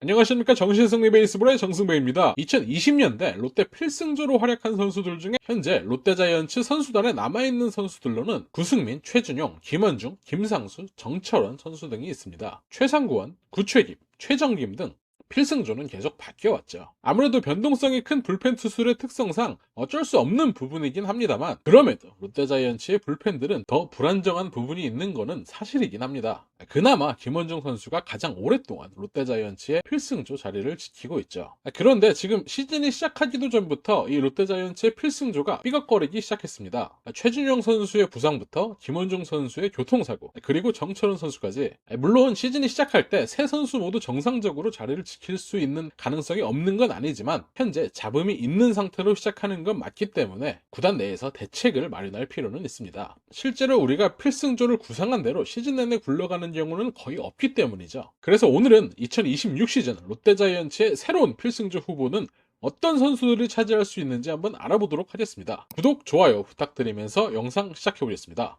안녕하십니까. 정신승리 베이스볼의 정승배입니다. 2020년대 롯데 필승조로 활약한 선수들 중에 현재 롯데자이언츠 선수단에 남아있는 선수들로는 구승민, 최준용, 김원중, 김상수, 정철원 선수 등이 있습니다. 최상구원, 구최김, 최정김 등 필승조는 계속 바뀌어왔죠. 아무래도 변동성이 큰 불펜 투수의 특성상 어쩔 수 없는 부분이긴 합니다만, 그럼에도 롯데자이언츠의 불펜들은 더 불안정한 부분이 있는 거는 사실이긴 합니다. 그나마 김원중 선수가 가장 오랫동안 롯데자이언츠의 필승조 자리를 지키고 있죠. 그런데 지금 시즌이 시작하기도 전부터 이 롯데자이언츠의 필승조가 삐걱거리기 시작했습니다. 최준용 선수의 부상부터 김원중 선수의 교통사고, 그리고 정철원 선수까지, 물론 시즌이 시작할 때 세 선수 모두 정상적으로 자리를 지킬 수 있는 가능성이 없는 건 아니지만 현재 잡음이 있는 상태로 시작하는 건 맞기 때문에 구단 내에서 대책을 마련할 필요는 있습니다. 실제로 우리가 필승조를 구상한 대로 시즌 내내 굴러가는 경우는 거의 없기 때문이죠. 그래서 오늘은 2026 시즌 롯데자이언츠의 새로운 필승조 후보는 어떤 선수들이 차지할 수 있는지 한번 알아보도록 하겠습니다. 구독, 좋아요 부탁드리면서 영상 시작해보겠습니다.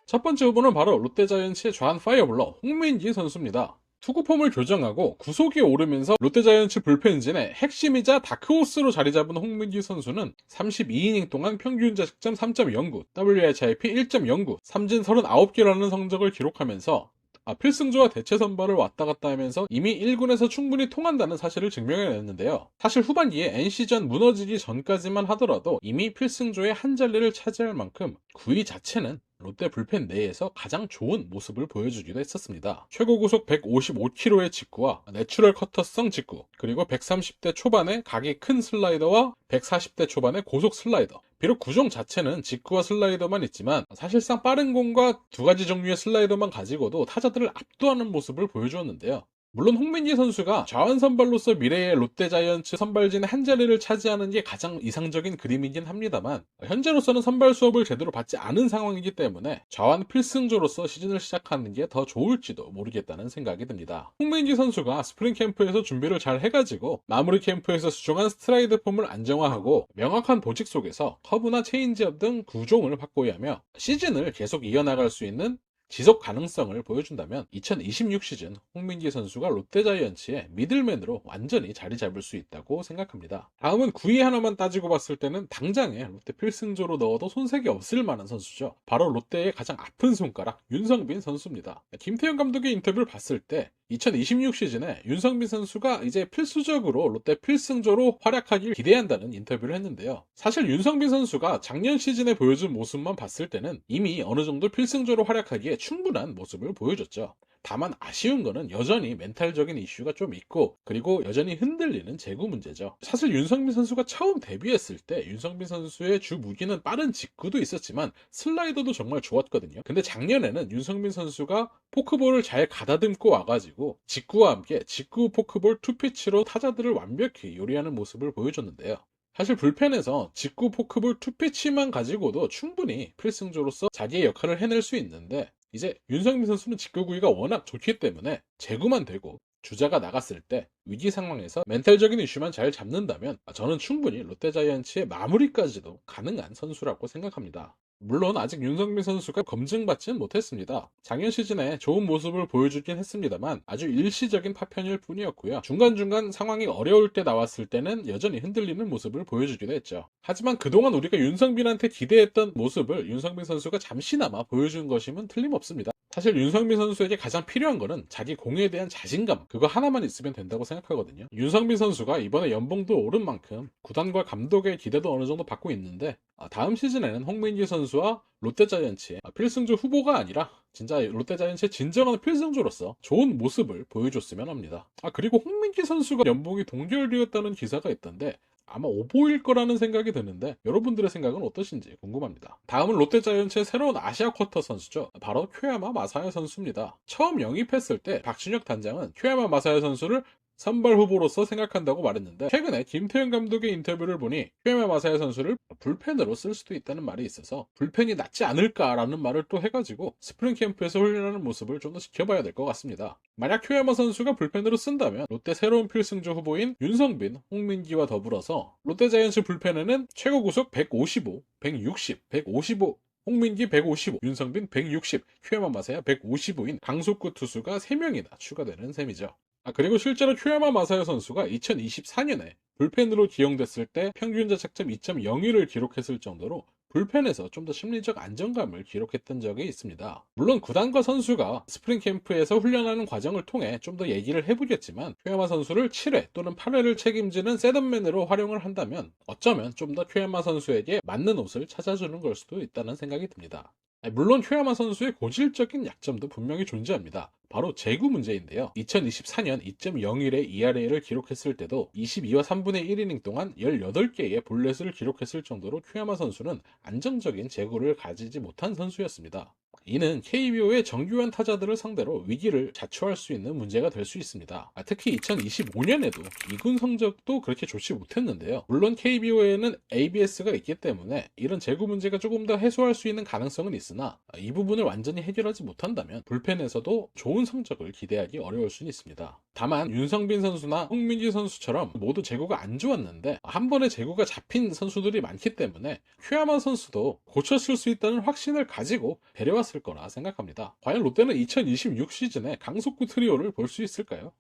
첫 번째 후보는 바로 롯데자이언츠의 좌완 파이어블러 홍민기 선수입니다. 투구폼을 교정하고 구속이 오르면서 롯데자이언츠 불펜진의 핵심이자 다크호스로 자리 잡은 홍민기 선수는 32이닝 동안 평균 자책점 3.09, WHIP 1.09, 삼진 39개라는 성적을 기록하면서 필승조와 대체 선발을 왔다 갔다 하면서 이미 1군에서 충분히 통한다는 사실을 증명해냈는데요. 사실 후반기에 NC전 무너지기 전까지만 하더라도 이미 필승조의 한 자리를 차지할 만큼 구위 자체는 롯데 불펜 내에서 가장 좋은 모습을 보여주기도 했었습니다. 최고 구속 155km의 직구와 내추럴 커터성 직구, 그리고 130대 초반의 각이 큰 슬라이더와 140대 초반의 고속 슬라이더. 비록 구종 자체는 직구와 슬라이더만 있지만 사실상 빠른 공과 두 가지 종류의 슬라이더만 가지고도 타자들을 압도하는 모습을 보여주었는데요. 물론 홍민기 선수가 좌완 선발로서 미래의 롯데자이언츠 선발진의 한 자리를 차지하는 게 가장 이상적인 그림이긴 합니다만, 현재로서는 선발 수업을 제대로 받지 않은 상황이기 때문에 좌완 필승조로서 시즌을 시작하는 게 더 좋을지도 모르겠다는 생각이 듭니다. 홍민기 선수가 스프링 캠프에서 준비를 잘 해가지고 마무리 캠프에서 수정한 스트라이드 폼을 안정화하고 명확한 보직 속에서 커브나 체인지업 등 구종을 확고히 하며 시즌을 계속 이어나갈 수 있는 지속 가능성을 보여준다면 2026 시즌 홍민기 선수가 롯데자이언츠의 미들맨으로 완전히 자리 잡을 수 있다고 생각합니다. 다음은 9위 하나만 따지고 봤을 때는 당장에 롯데 필승조로 넣어도 손색이 없을 만한 선수죠. 바로 롯데의 가장 아픈 손가락 윤성빈 선수입니다. 김태형 감독의 인터뷰를 봤을 때 2026 시즌에 윤성빈 선수가 이제 필수적으로 롯데 필승조로 활약하길 기대한다는 인터뷰를 했는데요. 사실 윤성빈 선수가 작년 시즌에 보여준 모습만 봤을 때는 이미 어느 정도 필승조로 활약하기에 충분한 모습을 보여줬죠. 다만 아쉬운 거는 여전히 멘탈적인 이슈가 좀 있고, 그리고 여전히 흔들리는 제구 문제죠. 사실 윤성빈 선수가 처음 데뷔했을 때 윤성빈 선수의 주 무기는 빠른 직구도 있었지만 슬라이더도 정말 좋았거든요. 근데 작년에는 윤성빈 선수가 포크볼을 잘 가다듬고 와가지고 직구와 함께 직구 포크볼 투피치로 타자들을 완벽히 요리하는 모습을 보여줬는데요. 사실 불펜에서 직구 포크볼 투피치만 가지고도 충분히 필승조로서 자기의 역할을 해낼 수 있는데, 이제 윤성민 선수는 직구구위가 워낙 좋기 때문에 제구만 되고 주자가 나갔을 때 위기 상황에서 멘탈적인 이슈만 잘 잡는다면 저는 충분히 롯데자이언츠의 마무리까지도 가능한 선수라고 생각합니다. 물론 아직 윤성민 선수가 검증받지는 못했습니다. 작년 시즌에 좋은 모습을 보여주긴 했습니다만 아주 일시적인 파편일 뿐이었고요. 중간중간 상황이 어려울 때 나왔을 때는 여전히 흔들리는 모습을 보여주기도 했죠. 하지만 그동안 우리가 윤성빈한테 기대했던 모습을 윤성빈 선수가 잠시나마 보여준 것임은 틀림없습니다. 사실 윤성빈 선수에게 가장 필요한 거는 자기 공에 대한 자신감, 그거 하나만 있으면 된다고 생각하거든요. 윤성빈 선수가 이번에 연봉도 오른 만큼 구단과 감독의 기대도 어느 정도 받고 있는데, 다음 시즌에는 홍민기 선수와 롯데자이언츠의 필승조 후보가 아니라 진짜 롯데자이언츠의 진정한 필승조로서 좋은 모습을 보여줬으면 합니다. 그리고 홍민기 선수가 연봉이 동결되었다는 기사가 있던데 아마 오보일 거라는 생각이 드는데 여러분들의 생각은 어떠신지 궁금합니다. 다음은 롯데자이언츠의 새로운 아시아 쿼터 선수죠. 바로 쿄야마 마사야 선수입니다. 처음 영입했을 때 박준혁 단장은 쿄야마 마사야 선수를 선발 후보로서 생각한다고 말했는데, 최근에 김태형 감독의 인터뷰를 보니 쿄야마 마사야 선수를 불펜으로 쓸 수도 있다는 말이 있어서 불펜이 낫지 않을까라는 말을 또 해가지고 스프링 캠프에서 훈련하는 모습을 좀 더 지켜봐야 될 것 같습니다. 만약 쿄야마 선수가 불펜으로 쓴다면 롯데 새로운 필승조 후보인 윤성빈, 홍민기와 더불어서 롯데자이언츠 불펜에는 최고 구속 155, 160, 155, 홍민기 155, 윤성빈 160, 큐야마 마사야 155인 강속구 투수가 3명이나 추가되는 셈이죠. 그리고 실제로 큐야마 마사야 선수가 2024년에 불펜으로 기용됐을 때 평균 자책점 2.01을 기록했을 정도로 불펜에서 좀 더 심리적 안정감을 기록했던 적이 있습니다. 물론 구단과 선수가 스프링 캠프에서 훈련하는 과정을 통해 좀 더 얘기를 해보겠지만 큐야마 선수를 7회 또는 8회를 책임지는 셋업맨으로 활용을 한다면 어쩌면 좀 더 큐야마 선수에게 맞는 옷을 찾아주는 걸 수도 있다는 생각이 듭니다. 물론 큐야마 선수의 고질적인 약점도 분명히 존재합니다. 바로 제구 문제인데요. 2024년 2.01의 ERA를 기록했을 때도 22와 3분의 1이닝 동안 18개의 볼넷을 기록했을 정도로 큐야마 선수는 안정적인 제구를 가지지 못한 선수였습니다. 이는 KBO의 정규현 타자들을 상대로 위기를 자초할 수 있는 문제가 될 수 있습니다. 특히 2025년에도 2군 성적도 그렇게 좋지 못했는데요. 물론 KBO에는 ABS가 있기 때문에 이런 제구 문제가 조금 더 해소할 수 있는 가능성은 있으나 이 부분을 완전히 해결하지 못한다면 불펜에서도 좋은 성적을 기대하기 어려울 수는 있습니다. 다만 윤성빈 선수나 홍민기 선수처럼 모두 제구가 안 좋았는데 한 번에 제구가 잡힌 선수들이 많기 때문에 큐야마 선수도 고쳤을 수 있다는 확신을 가지고 데려왔을 거라 생각합니다. 과연 롯데는 2026 시즌에 강속구 트리오를 볼 수 있을까요?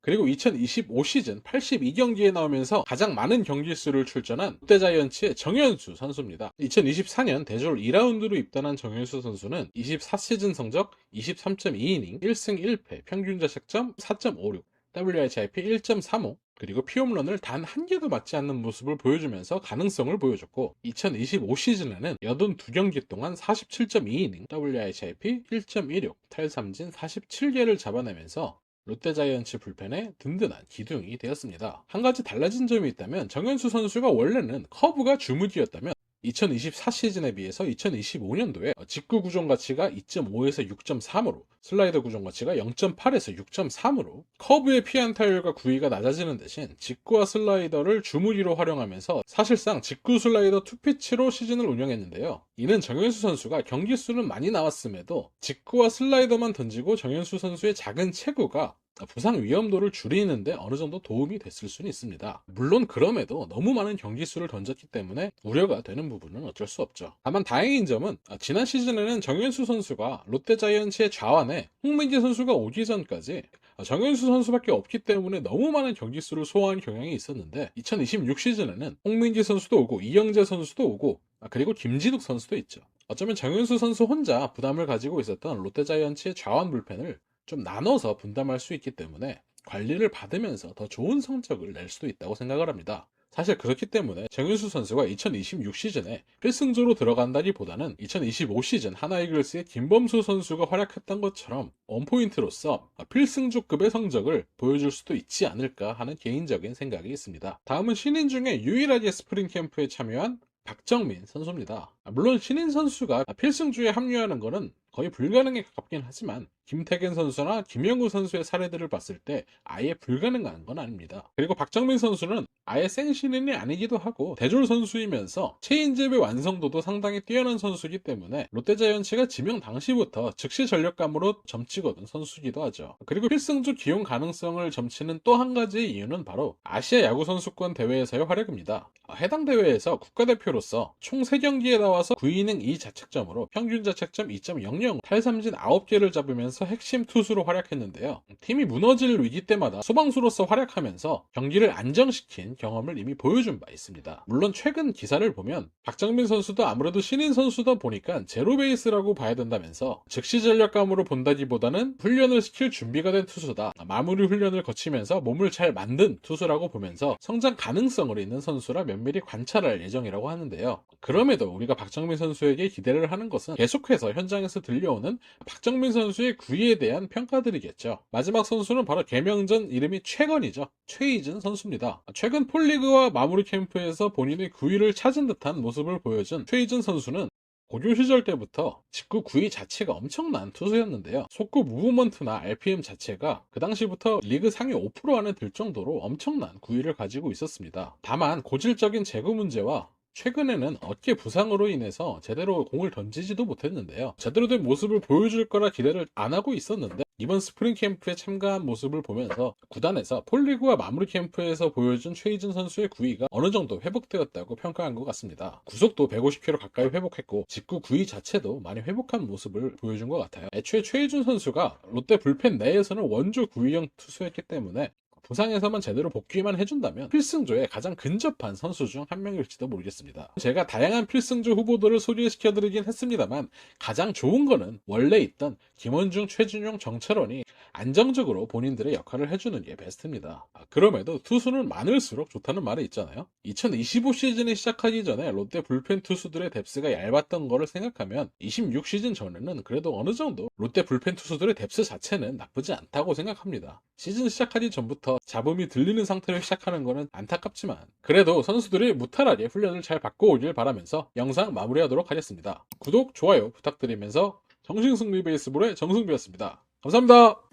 그리고 2025 시즌 82경기에 나오면서 가장 많은 경기 수를 출전한 롯데자이언츠의 정현수 선수입니다. 2024년 대졸 2라운드로 입단한 정현수 선수는 24시즌 성적 23.2이닝 1승 1패 평균 자책점 4.56 WHIP 1.35 그리고 피홈런을 단 한 개도 맞지 않는 모습을 보여주면서 가능성을 보여줬고 2025 시즌에는 82경기 동안 47.2이닝 WHIP 1.16 탈삼진 47개를 잡아내면서 롯데자이언츠 불펜의 든든한 기둥이 되었습니다. 한 가지 달라진 점이 있다면 정현수 선수가 원래는 커브가 주무기였다면 2024 시즌에 비해서 2025년도에 직구 구종 가치가 2.5에서 6.3으로 슬라이더 구종 가치가 0.8에서 6.3으로 커브의 피안타율과 구위가 낮아지는 대신 직구와 슬라이더를 주무기로 활용하면서 사실상 직구 슬라이더 투피치로 시즌을 운영했는데요. 이는 정현수 선수가 경기 수는 많이 나왔음에도 직구와 슬라이더만 던지고 정현수 선수의 작은 체구가 부상 위험도를 줄이는데 어느 정도 도움이 됐을 수는 있습니다. 물론 그럼에도 너무 많은 경기 수를 던졌기 때문에 우려가 되는 부분은 어쩔 수 없죠. 다만 다행인 점은 지난 시즌에는 정현수 선수가 롯데자이언츠의 좌완에 홍민기 선수가 오기 전까지 정현수 선수밖에 없기 때문에 너무 많은 경기 수를 소화한 경향이 있었는데 2026 시즌에는 홍민기 선수도 오고 이영재 선수도 오고 그리고 김진욱 선수도 있죠. 어쩌면 정현수 선수 혼자 부담을 가지고 있었던 롯데자이언츠의 좌완 불펜을 좀 나눠서 분담할 수 있기 때문에 관리를 받으면서 더 좋은 성적을 낼 수도 있다고 생각을 합니다. 사실 그렇기 때문에 정윤수 선수가 2026 시즌에 필승조로 들어간다기보다는 2025 시즌 하나이글스의 김범수 선수가 활약했던 것처럼 원포인트로서 필승조급의 성적을 보여줄 수도 있지 않을까 하는 개인적인 생각이 있습니다. 다음은 신인 중에 유일하게 스프링 캠프에 참여한 박정민 선수입니다. 물론 신인 선수가 필승조에 합류하는 것은 거의 불가능에 가깝긴 하지만 김태균 선수나 김영우 선수의 사례들을 봤을 때 아예 불가능한 건 아닙니다. 그리고 박정민 선수는 아예 생신인이 아니기도 하고 대졸 선수이면서 체인지업의 완성도도 상당히 뛰어난 선수이기 때문에 롯데자이언츠가 지명 당시부터 즉시 전력감으로 점치거든 선수이기도 하죠. 그리고 필승조 기용 가능성을 점치는 또 한 가지 이유는 바로 아시아 야구 선수권 대회에서의 활약입니다. 해당 대회에서 국가대표로서 총 3경기에 나와서 9이닝 2자책점으로 평균 자책점 2.00 탈삼진 9개를 잡으면서 핵심 투수로 활약했는데요. 팀이 무너질 위기 때마다 소방수로서 활약하면서 경기를 안정시킨 경험을 이미 보여준 바 있습니다. 물론 최근 기사를 보면 박정민 선수도 아무래도 신인 선수다 보니까 제로 베이스라고 봐야 된다면서 즉시 전력감으로 본다기보다는 훈련을 시킬 준비가 된 투수다. 마무리 훈련을 거치면서 몸을 잘 만든 투수라고 보면서 성장 가능성을 있는 선수라 면밀히 관찰할 예정이라고 하는데요. 그럼에도 우리가 박정민 선수에게 기대를 하는 것은 계속해서 현장에서 들려오는 박정민 선수의 구위에 대한 평가들이겠죠. 마지막 선수는 바로 개명전 이름이 최건이죠. 최희준 선수입니다. 최근 폴리그와 마무리 캠프에서 본인의 구위를 찾은 듯한 모습을 보여준 최희준 선수는 고교 시절 때부터 직구 구위 자체가 엄청난 투수였는데요. 속구 무브먼트나 RPM 자체가 그 당시부터 리그 상위 5% 안에 들 정도로 엄청난 구위를 가지고 있었습니다. 다만 고질적인 제구 문제와 최근에는 어깨 부상으로 인해서 제대로 공을 던지지도 못했는데요. 제대로 된 모습을 보여줄 거라 기대를 안 하고 있었는데 이번 스프링 캠프에 참가한 모습을 보면서 구단에서 폴리그와 마무리 캠프에서 보여준 최희준 선수의 구위가 어느 정도 회복되었다고 평가한 것 같습니다. 구속도 150kg 가까이 회복했고 직구 구위 자체도 많이 회복한 모습을 보여준 것 같아요. 애초에 최희준 선수가 롯데 불펜 내에서는 원조 구위형 투수였기 때문에 부상에서만 제대로 복귀만 해준다면 필승조에 가장 근접한 선수 중 한 명일지도 모르겠습니다. 제가 다양한 필승조 후보들을 소개시켜드리긴 했습니다만 가장 좋은 거는 원래 있던 김원중, 최준용, 정철원이 안정적으로 본인들의 역할을 해주는 게 베스트입니다. 그럼에도 투수는 많을수록 좋다는 말이 있잖아요. 2025 시즌이 시작하기 전에 롯데 불펜 투수들의 뎁스가 얇았던 거를 생각하면 26 시즌 전에는 그래도 어느 정도 롯데 불펜 투수들의 뎁스 자체는 나쁘지 않다고 생각합니다. 시즌 시작하기 전부터 잡음이 들리는 상태로 시작하는 거는 안타깝지만 그래도 선수들이 무탈하게 훈련을 잘 받고 오길 바라면서 영상 마무리하도록 하겠습니다. 구독, 좋아요 부탁드리면서 정신승리 베이스볼의 정승비였습니다. 감사합니다.